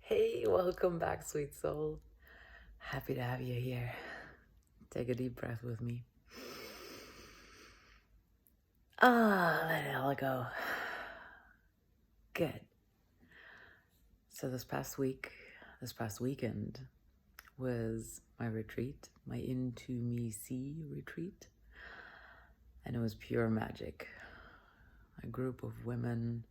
Hey, welcome back, sweet soul. Happy to have you here. Take a deep breath with me. Let it all go. Good. So this past weekend was my retreat, my Into Me See retreat. And it was pure magic. A group of women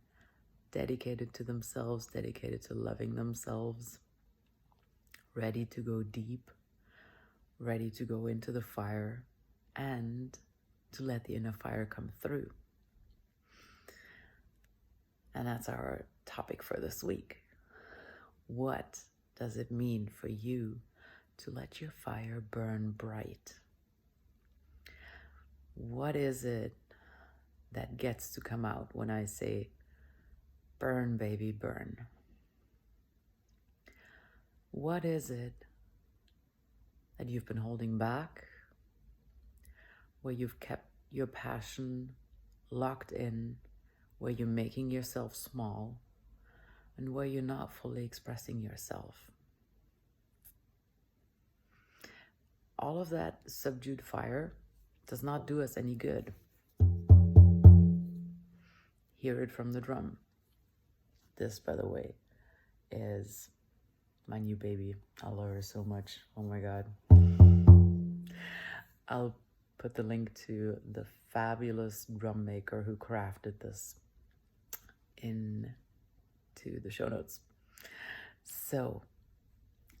dedicated to themselves, dedicated to loving themselves, ready to go deep, ready to go into the fire, and to let the inner fire come through. And that's our topic for this week. What does it mean for you to let your fire burn bright? What is it that gets to come out when I say, burn, baby, burn? What is it that you've been holding back, where you've kept your passion locked in, where you're making yourself small, and where you're not fully expressing yourself? All of that subdued fire does not do us any good. Hear it from the drum. This, by the way, is my new baby. I love her so much. Oh my God. I'll put the link to the fabulous drum maker who crafted this into the show notes. So,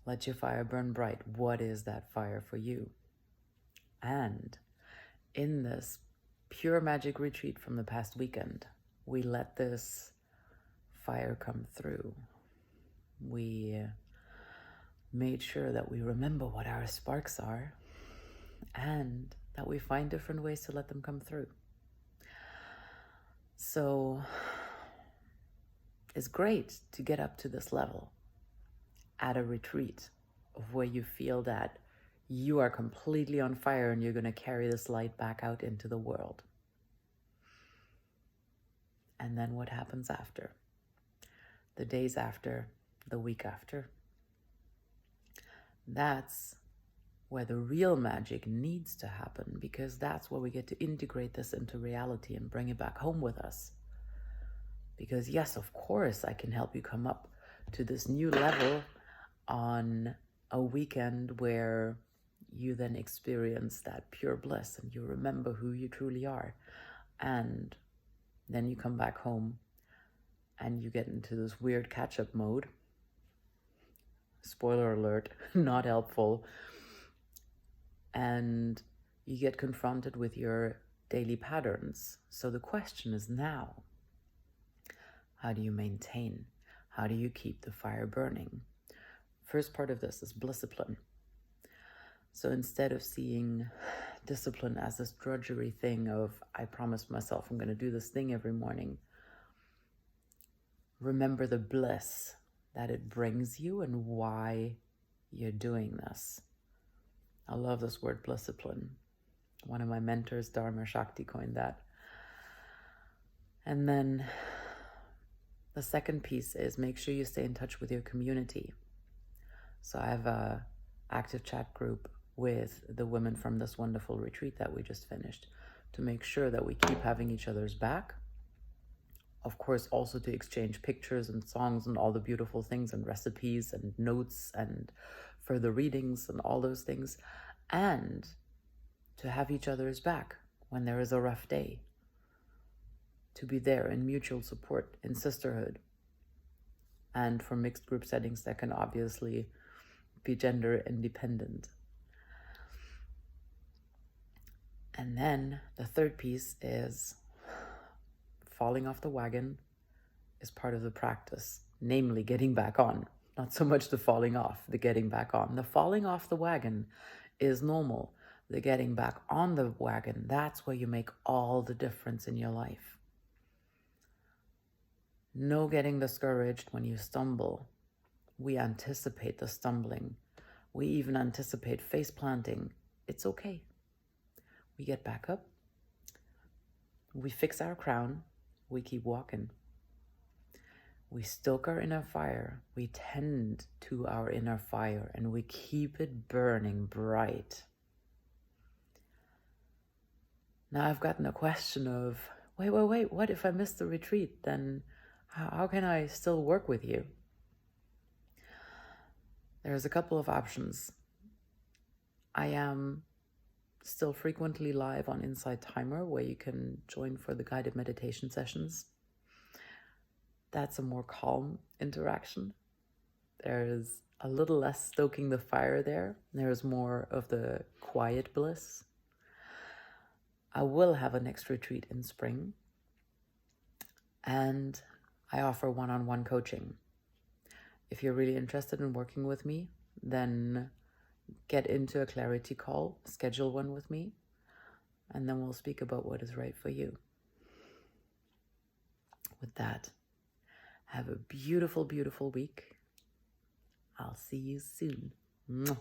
let your fire burn bright. What is that fire for you? And in this pure magic retreat from the past weekend, we let this fire come through. We made sure that we remember what our sparks are and that we find different ways to let them come through. So it's great to get up to this level at a retreat of where you feel that you are completely on fire and you're going to carry this light back out into the world. And then what happens after? The days after, the week after. That's where the real magic needs to happen, because that's where we get to integrate this into reality and bring it back home with us. Because yes, of course, I can help you come up to this new level on a weekend where you then experience that pure bliss and you remember who you truly are. And then you come back home and you get into this weird catch-up mode. Spoiler alert, not helpful. And you get confronted with your daily patterns. So the question is now, how do you maintain? How do you keep the fire burning? First part of this is discipline. So instead of seeing discipline as this drudgery thing of, I promised myself I'm going to do this thing every morning, remember the bliss that it brings you and why you're doing this. I love this word, discipline. One of my mentors, Dharma Shakti, coined that. And then the second piece is make sure you stay in touch with your community. So I have an active chat group with the women from this wonderful retreat that we just finished to make sure that we keep having each other's back. Of course, also to exchange pictures and songs and all the beautiful things and recipes and notes and further readings and all those things. And to have each other's back when there is a rough day. To be there in mutual support, in sisterhood. And for mixed group settings that can obviously be gender independent. And then the third piece is falling off the wagon is part of the practice, namely getting back on. Not so much the falling off, the getting back on. The falling off the wagon is normal. The getting back on the wagon, that's where you make all the difference in your life. No getting discouraged when you stumble. We anticipate the stumbling. We even anticipate face planting. It's okay. We get back up. We fix our crown. We keep walking. We stoke our inner fire, we tend to our inner fire, and we keep it burning bright. Now I've gotten a question of, wait, what if I miss the retreat? Then how can I still work with you? There's a couple of options. I am still frequently live on Inside Timer, where you can join for the guided meditation sessions. That's a more calm interaction. There's a little less stoking the fire there. There's more of the quiet bliss. I will have a next retreat in spring, and I offer one-on-one coaching. If you're really interested in working with me, then get into a clarity call, schedule one with me, and then we'll speak about what is right for you. With that, have a beautiful, beautiful week. I'll see you soon. Mwah.